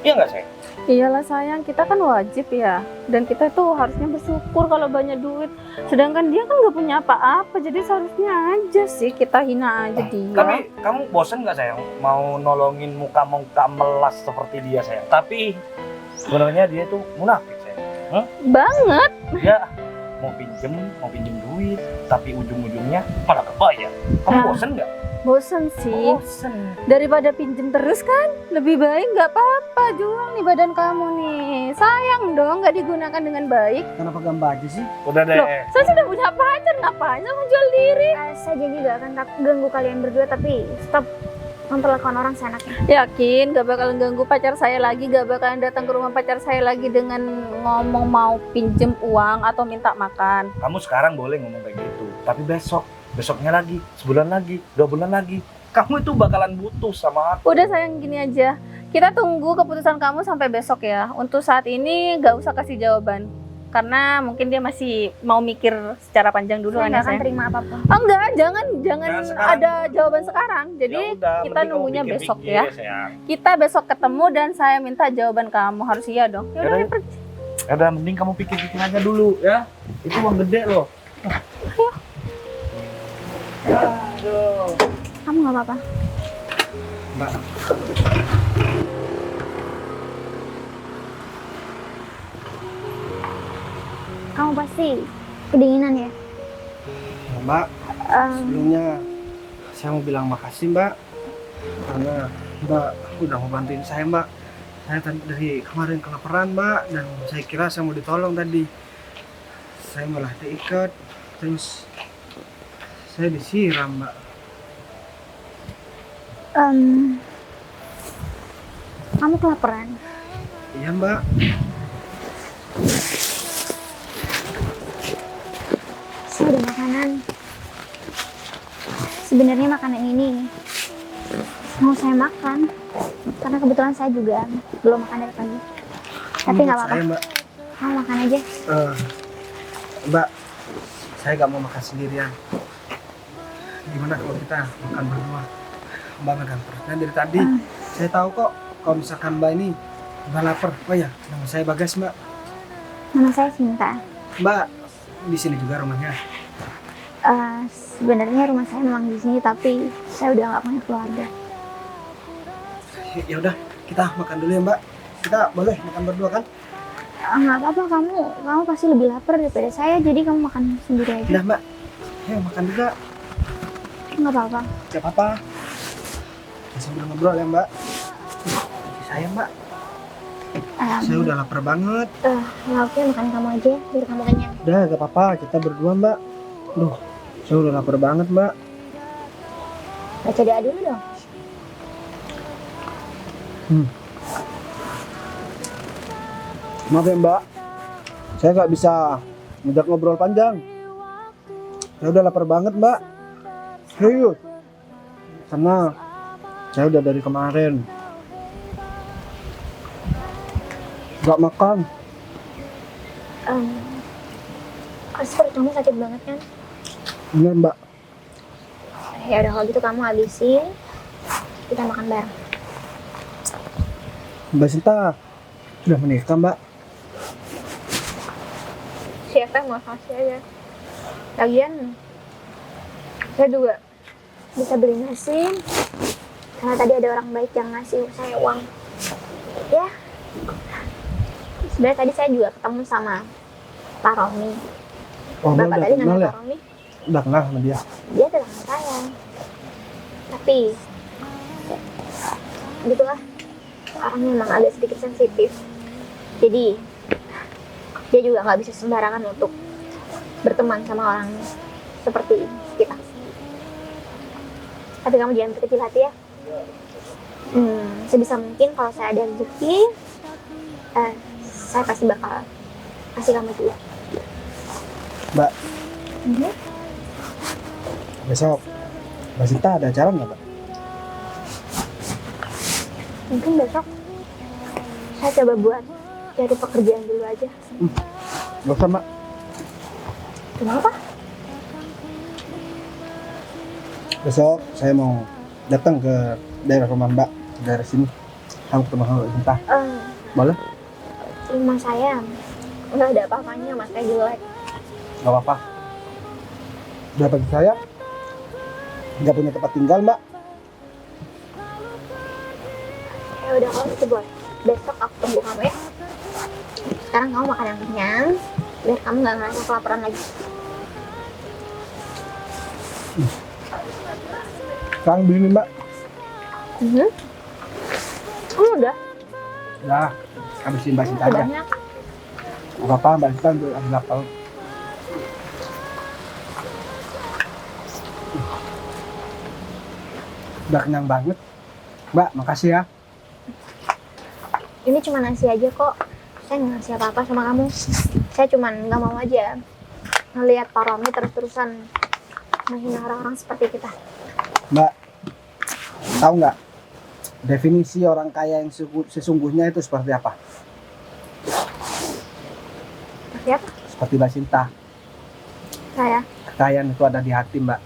Iya nggak sayang? Iyalah sayang, kita kan wajib ya. Dan kita itu harusnya bersyukur kalau banyak duit. Sedangkan dia kan nggak punya apa-apa, jadi seharusnya aja sih kita hina aja dia. Tapi kamu bosan nggak sayang mau nolongin muka-muka melas seperti dia sayang? Tapi sebenarnya dia itu munafik sayang. Banget. Ya mau pinjem duit, tapi ujung-ujungnya malah kebayar. Kamu Ah. bosan nggak? Bosen sih. Bosan. Daripada pinjem terus kan, lebih baik nggak apa-apa jual nih badan kamu nih. Sayang dong nggak digunakan dengan baik. Kenapa gak aja sih? Udah deh. Loh, saya sudah punya pacar, ngapain saya menjual diri? Saya jadi gak akan ganggu kalian berdua, tapi stop memperlakukan orang seenaknya. Yakin gak bakalan ganggu pacar saya lagi, gak bakalan datang ke rumah pacar saya lagi dengan ngomong mau pinjem uang atau minta makan. Kamu sekarang boleh ngomong kayak gitu, tapi besoknya lagi, sebulan lagi, 2 bulan lagi, kamu itu bakalan butuh sama aku. Udah sayang, gini aja, kita tunggu keputusan kamu sampai besok ya. Untuk saat ini gak usah kasih jawaban, karena mungkin dia masih mau mikir secara panjang dulu. Saya kan ya, nggak akan sayang? terima apapun. Oh enggak, jangan Nah, sekarang. ada jawaban sekarang. Jadi Ya udah, kita mending kamu nunggunya besok pikir-pikir ya. sayang. Kita besok ketemu dan saya minta jawaban kamu, harus iya dong. Ya udah, Yaudah. pergi. Ya udah, mending kamu pikir-pikir aja dulu ya. Itu uang gede loh. Aduh. Kamu nggak apa-apa. Mbak, Kamu pasti kedinginan ya. mbak, Em, sebelumnya saya mau bilang makasih mbak, karena mbak udah mau bantuin saya mbak. Saya tadi dari kemarin kelaparan mbak, dan saya kira saya mau ditolong tadi. Saya malah diikat, terus saya disiram mbak. Kamu kelaparan. Iya mbak. Saya ada makanan. Sebenarnya makanan ini mau saya makan karena kebetulan saya juga belum makan dari pagi. Tapi nggak apa-apa. Saya mbak. Kamu makan aja. Mbak, saya gak mau makan sendirian. Gimana kalau kita makan berdua? Mbak megang perutnya dari tadi. Saya tahu kok kalau misalkan Mbak ini Mbak lapar. Oh ya, nama saya Bagas Mbak. Nama saya Cinta. Mbak, di sini juga rumahnya. Sebenarnya rumah saya memang di sini, tapi saya udah nggak punya keluarga. Ya udah, kita makan dulu ya Mbak. Kita boleh makan berdua kan? Nggak apa-apa, kamu pasti lebih lapar daripada saya, jadi kamu makan sendiri aja. Udah Mbak, ayo makan juga. Nggak apa-apa. Gak apa-apa. Kita sambil ngobrol ya Mbak. Saya Mbak, saya udah lapar banget. Lauknya makan kamu aja, biar kamu kenyang. Udah gak apa-apa, kita berdua Mbak. Duh, saya udah lapar banget Mbak. Baca doa dulu dong. Maaf ya Mbak, saya nggak bisa ngajak ngobrol panjang. Saya udah lapar banget Mbak, serius. Karena saya udah dari kemarin nggak makan. Seperti kamu sakit banget kan? Bener Mbak. Ya udah kalau gitu kamu habisin, kita makan bareng. Mbak Sinta sudah menikah Mbak. Siapa yang mau kasih aja. Lagian, saya juga bisa beli nasi. Karena tadi ada orang baik yang ngasih saya uang. Ya, sebenarnya tadi saya juga ketemu sama Pak Romi. Oh, Mbak Bapak udah tadi kenal namanya ya? Pak Romi. Udah kenal sama dia. Dia tetangga saya. Tapi, gitulah. Orangnya memang agak sedikit sensitif. Jadi, dia juga nggak bisa sembarangan untuk berteman sama orang seperti kita. Tapi kamu jangan berkecil hati ya. Sebisa mungkin kalau saya ada rezeki, saya pasti bakal kasih kamu juga. Mbak, besok Mbak Sinta ada acara nggak Mbak? Mungkin besok saya coba buat cari pekerjaan dulu aja. Gak usah Mbak. Kenapa? Besok saya mau datang ke daerah rumah Mbak, ke daerah sini. Kamu ketemu sama Mbak Sinta. Boleh? Rumah saya nggak ada apa-apanya, mas, kayak jelek. Gak apa-apa. Udah bagi saya nggak punya tempat tinggal Mbak. Ya udah kalau gitu boy, besok aku tunggu kamu ya. Sekarang kamu makan yang kenyang, biar kamu nggak ngerasa kelaparan lagi. Sekarang beli nih Mbak. Kamu udah? Udah, habisin Mbak Sinta aja. Banyak. Gak apa-apa Mbak Sinta untuk ambil apel. Udah kenyang banget. Mbak, makasih ya. Ini cuma nasi aja kok. Saya nggak ngasih apa-apa sama kamu. Saya cuma nggak mau aja ngelihat Pak Romi terus-terusan menghina orang-orang seperti kita. Mbak, tahu nggak definisi orang kaya yang sesungguhnya itu seperti apa? Seperti apa? Seperti Mbak Sinta. Saya. Kekayaan itu ada di hati Mbak,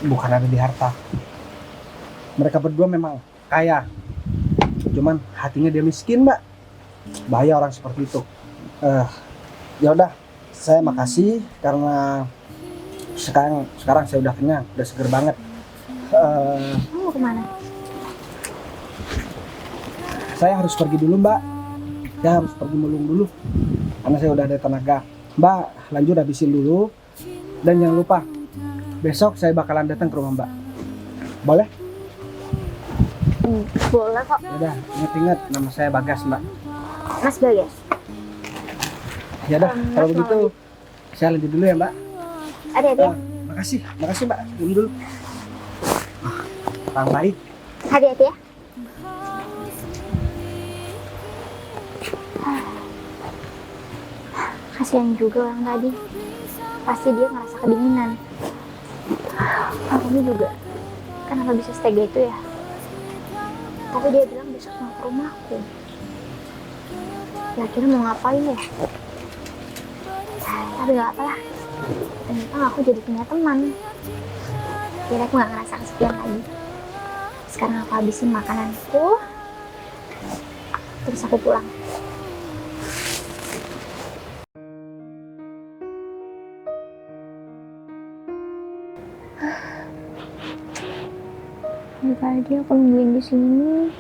bukan ada di harta. Mereka berdua memang kaya, cuman hatinya dia miskin Mbak. Bahaya orang seperti itu. Ya udah, saya makasih karena sekarang saya udah kenyang, udah seger banget. Kamu mau kemana? Saya harus pergi dulu Mbak. Saya harus pergi mulung dulu karena saya udah ada tenaga. Mbak, lanjut habisin dulu. Dan jangan lupa, besok saya bakalan datang ke rumah Mbak. Boleh? Boleh kok. Yaudah, ingat-ingat nama saya Bagas Mbak. Mas Bagas. Ya udah, kalau Mas begitu saya lanjut dulu ya Mbak. Hati-hati ya. Makasih Mbak. Dulu. Orang baik. Hati-hati ya. Kasihan juga orang tadi. Pasti dia ngerasa kedinginan. Aku juga. Kenapa bisa setega itu ya? Tapi dia bilang besok mau ke rumahku. Kira-kira mau ngapain ya? Tapi gak apalah. Ternyata aku jadi punya teman. Kira aku gak ngerasa kesepian lagi. Sekarang aku habisin makananku. Terus aku pulang. Tadi aku nungguin di sini.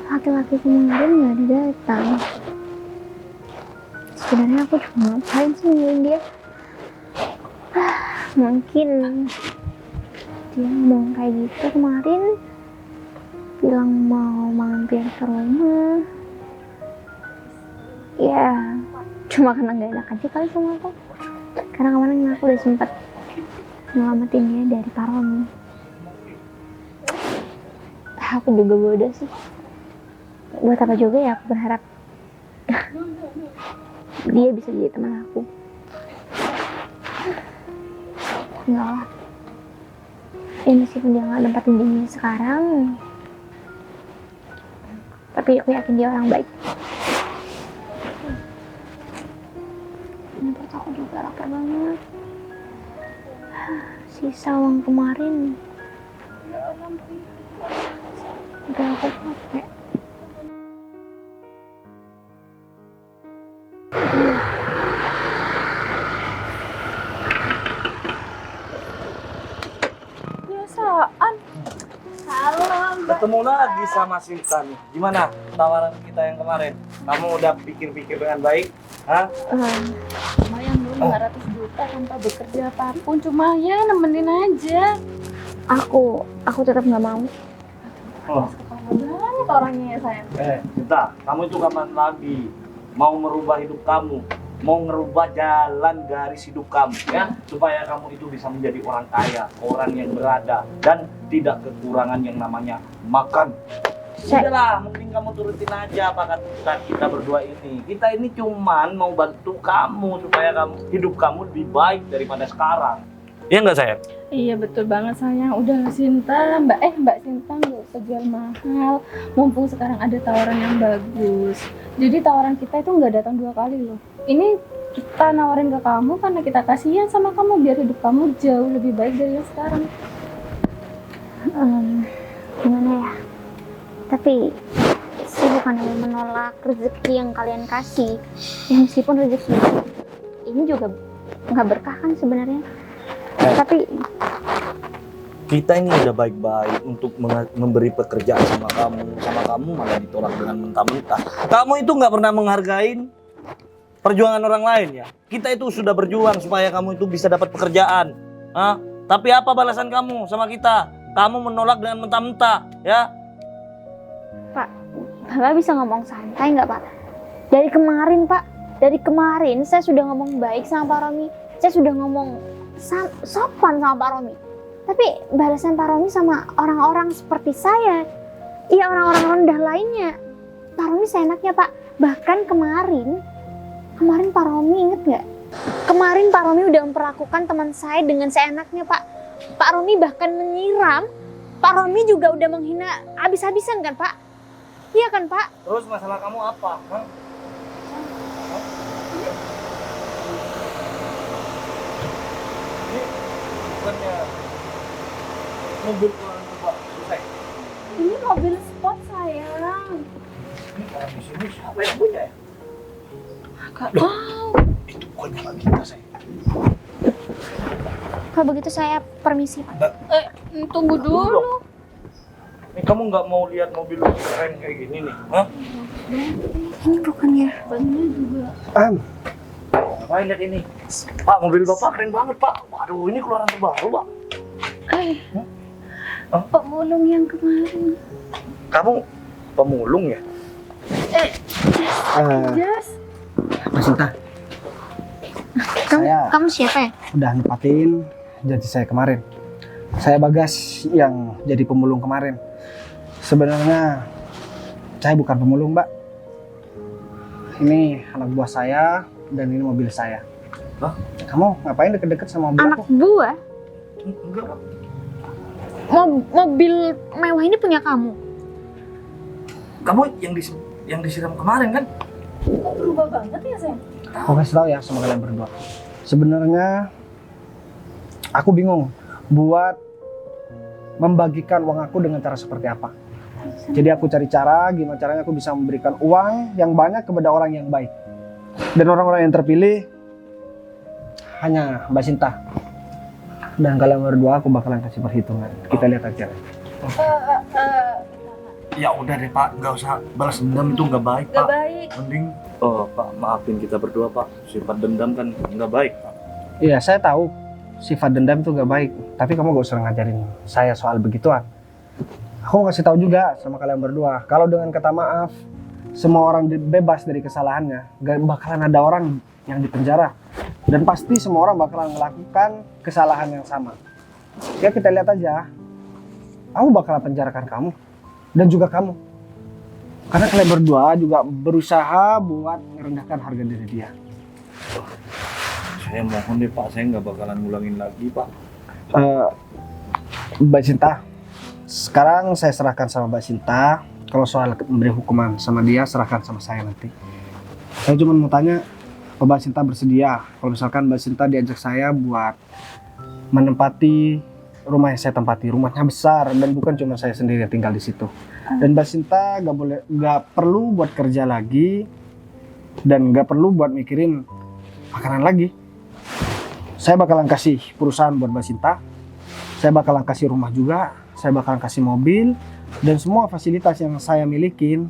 Laki-laki kemarin nggak ada datang. Sebenarnya aku cuma ngapain sih nungguin dia? Mungkin dia ngomong kayak gitu kemarin, bilang mau mampir ke rumah. Ya, cuma karena nggak enak aja kali sama aku. Karena kemarin aku udah sempat nyelamatin dia dari Pak Romi. Aku juga bodoh sih. Buat apa juga ya aku berharap dia bisa jadi teman aku. Enggak lah. Ya meskipun dia gak nempatin dirinya sekarang, tapi aku yakin dia orang baik. Menurut aku juga Sisa uang kemarin udah aku pakai. Biasaan. Salam, Mbak. Ketemu lagi sama Sinta nih. Gimana tawaran kita yang kemarin? Kamu udah pikir-pikir dengan baik? Hah? Lumayan dulu 500 juta tanpa bekerja apapun, cuma ya nemenin aja. Aku tetap nggak mau. Oh. Kepala banget orangnya ya sayang. Sinta, kamu itu kapan lagi mau merubah hidup kamu? Mau ngerubah jalan garis hidup kamu ya, supaya kamu itu bisa menjadi orang kaya, orang yang berada dan tidak kekurangan yang namanya makan. Udahlah, mending kamu turutin aja apa kata kita berdua ini. Kita ini cuman mau bantu kamu supaya hidup kamu lebih baik daripada sekarang. Iya nggak sayang? Iya betul banget sayang. Udah Sinta, Mbak Sinta nggak usah jual mahal. Mumpung sekarang ada tawaran yang bagus. Jadi tawaran kita itu nggak datang 2 kali loh. Ini kita nawarin ke kamu karena kita kasihan sama kamu biar hidup kamu jauh lebih baik dari yang sekarang. Gimana ya? Tapi saya bukannya menolak rezeki yang kalian kasih. Ya meskipun rezeki ini juga nggak berkah kan sebenarnya. Tapi Kita ini udah baik-baik untuk memberi pekerjaan sama kamu malah ditolak dengan mentah-mentah. Kamu itu nggak pernah menghargain perjuangan orang lain ya. Kita itu sudah berjuang supaya kamu itu bisa dapat pekerjaan. Hah? Tapi apa balasan kamu sama kita? Kamu menolak dengan mentah-mentah, ya? Pak, Bapak bisa ngomong santai nggak Pak? Dari kemarin saya sudah ngomong baik sama Pak Romi. Saya sudah ngomong sopan sama Pak Romi. Tapi balasan Pak Romi sama orang-orang seperti saya, iya orang-orang rendah lainnya, Pak Romi seenaknya Pak. Bahkan kemarin Pak Romi inget nggak? Kemarin Pak Romi udah memperlakukan teman saya dengan seenaknya Pak. Pak Romi bahkan menyiram. Pak Romi juga udah menghina habis-habisan kan Pak? Iya kan Pak? Terus masalah kamu apa? Hah? Ini bukannya mobil keluaran Bapak, selesai. Ini mobil sport sayang. Ini orang di sini siapa yang punya ya? Gak tahu. Itu bukannya lagi kita saya. Kalau begitu saya permisi Pak. Tunggu dulu. Ini kamu nggak mau lihat mobil keren kayak gini nih? Hah? Ini bukannya Bannya juga. Ngapain lihat ini? Pak, mobil Bapak keren banget Pak. Waduh, ini keluaran terbaru Pak. Pemulung yang kemarin. Kamu pemulung ya? Jas. Mas Sinta, Kamu siapa ya? udah nepatin janji saya kemarin. Saya Bagas yang jadi pemulung kemarin. Sebenarnya saya bukan pemulung, Mbak. Ini anak buah saya dan ini mobil saya. Hah? Kamu ngapain deket-deket sama mobil Anak aku? buah? Enggak Pak. Mobil mewah ini punya kamu? Kamu yang disiram kemarin kan? Kok berubah banget ya sayang? Aku kasih tahu ya sama kalian berdua. Sebenarnya aku bingung buat membagikan uang aku dengan cara seperti apa. Jadi aku cari cara gimana caranya aku bisa memberikan uang yang banyak kepada orang yang baik. Dan orang-orang yang terpilih hanya Mbak Sinta. Dan kalian berdua aku bakalan kasih perhitungan. Kita lihat aja. Ya udah deh Pak, nggak usah balas dendam, itu nggak baik Gak Pak. baik. Mending, oh Pak, maafin kita berdua Pak. Sifat dendam kan nggak baik Pak. Iya, saya tahu sifat dendam itu gak baik. Tapi kamu gak usah ngajarin saya soal begituan. Aku mau kasih tahu juga sama kalian berdua. Kalau dengan kata maaf, semua orang bebas dari kesalahannya. Gak bakalan ada orang yang dipenjara. Dan pasti semua orang bakalan melakukan kesalahan yang sama. Ya kita lihat aja. Aku bakalan penjarakan kamu. Dan juga kamu. Karena kalian berdua juga berusaha buat merendahkan harga diri dia. Saya mohon deh Pak, saya nggak bakalan ngulangin lagi Pak. Mbak Sinta, sekarang saya serahkan sama Mbak Sinta. Kalau soal memberi hukuman sama dia, serahkan sama saya nanti. Saya cuma mau tanya, Mbak Sinta bersedia kalau misalkan Mbak Sinta diajak saya buat menempati rumah yang saya tempati. Rumahnya besar dan bukan cuma saya sendiri yang tinggal di situ. Dan Mbak Sinta gak perlu buat kerja lagi dan gak perlu buat mikirin makanan lagi. Saya bakalan kasih perusahaan buat Mbak Sinta. Saya bakalan kasih rumah juga. Saya bakalan kasih mobil dan semua fasilitas yang saya milikin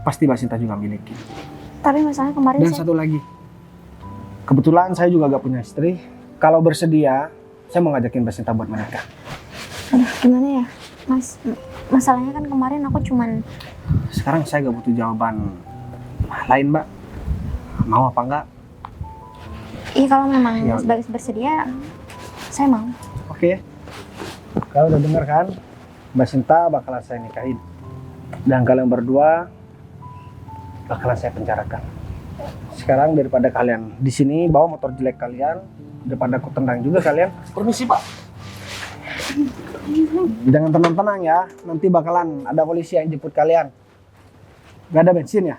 pasti Mbak Sinta juga miliki. Tapi masalahnya kemarin Dan satu lagi, kebetulan saya juga gak punya istri. Kalau bersedia, saya mau ngajakin Mbak Sinta buat menikah. aduh gimana ya Mas, masalahnya kan kemarin aku cuman Sekarang saya gak butuh jawaban lain, Mbak. Mau apa enggak? iya kalau memang Ya. sebagai bersedia saya mau. Oke. Kalau udah denger kan, Mbak Sinta bakalan saya nikahin. Dan kalian berdua bakalan saya penjarakan. Sekarang daripada kalian di sini bawa motor jelek kalian, daripada aku tendang juga kalian. Permisi Pak. Jangan tenang-tenang ya, nanti bakalan ada polisi yang jemput kalian. Gak ada bensin ya?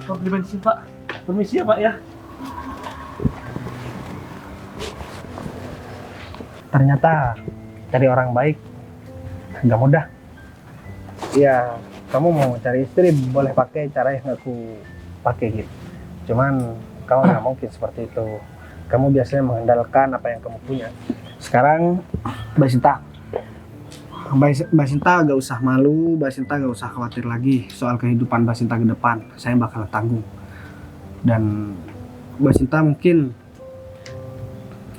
Mau beli bensin Pak. Permisi ya Pak ya. Ternyata cari orang baik nggak mudah. Iya, kamu mau cari istri boleh pakai cara yang aku pakai gitu. Cuman kamu nggak mungkin seperti itu. Kamu biasanya mengandalkan apa yang kamu punya. Sekarang Mbak Sinta, Mbak Sinta gak usah malu, Mbak Sinta gak usah khawatir lagi soal kehidupan Mbak Sinta ke depan. Saya bakal tanggung. Dan Mbak Sinta mungkin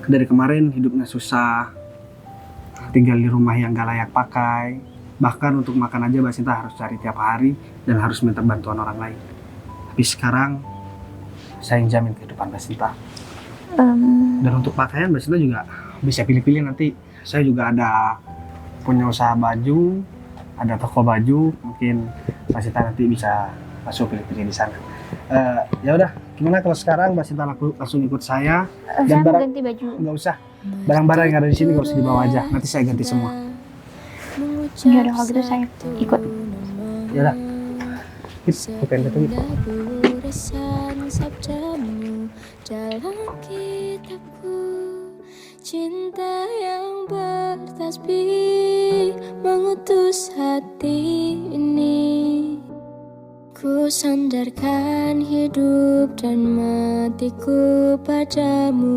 dari kemarin hidupnya susah, tinggal di rumah yang gak layak pakai, bahkan untuk makan aja Mbak Sinta harus cari tiap hari dan harus minta bantuan orang lain. Tapi sekarang saya yang jamin kehidupan Mbak Sinta. Dan untuk pakaian Mbak Sinta juga bisa pilih-pilih nanti. Saya juga ada punya usaha baju, ada toko baju, mungkin Mbak Sinta nanti bisa masuk pilih-pilih di sana. Ya udah, gimana kalau sekarang Mbak Sinta langsung ikut saya? Saya mau barang- ganti baju. Nggak usah, barang-barang yang ada di sini nggak usah dibawa aja. Nanti saya ganti semua. Ya udah kalau gitu saya ikut. Ya udah, bukain itu gitu. Resan sabdamu dalam kitabku, cinta yang bertasbih mengutus hati ini. Ku sandarkan hidup dan matiku padamu.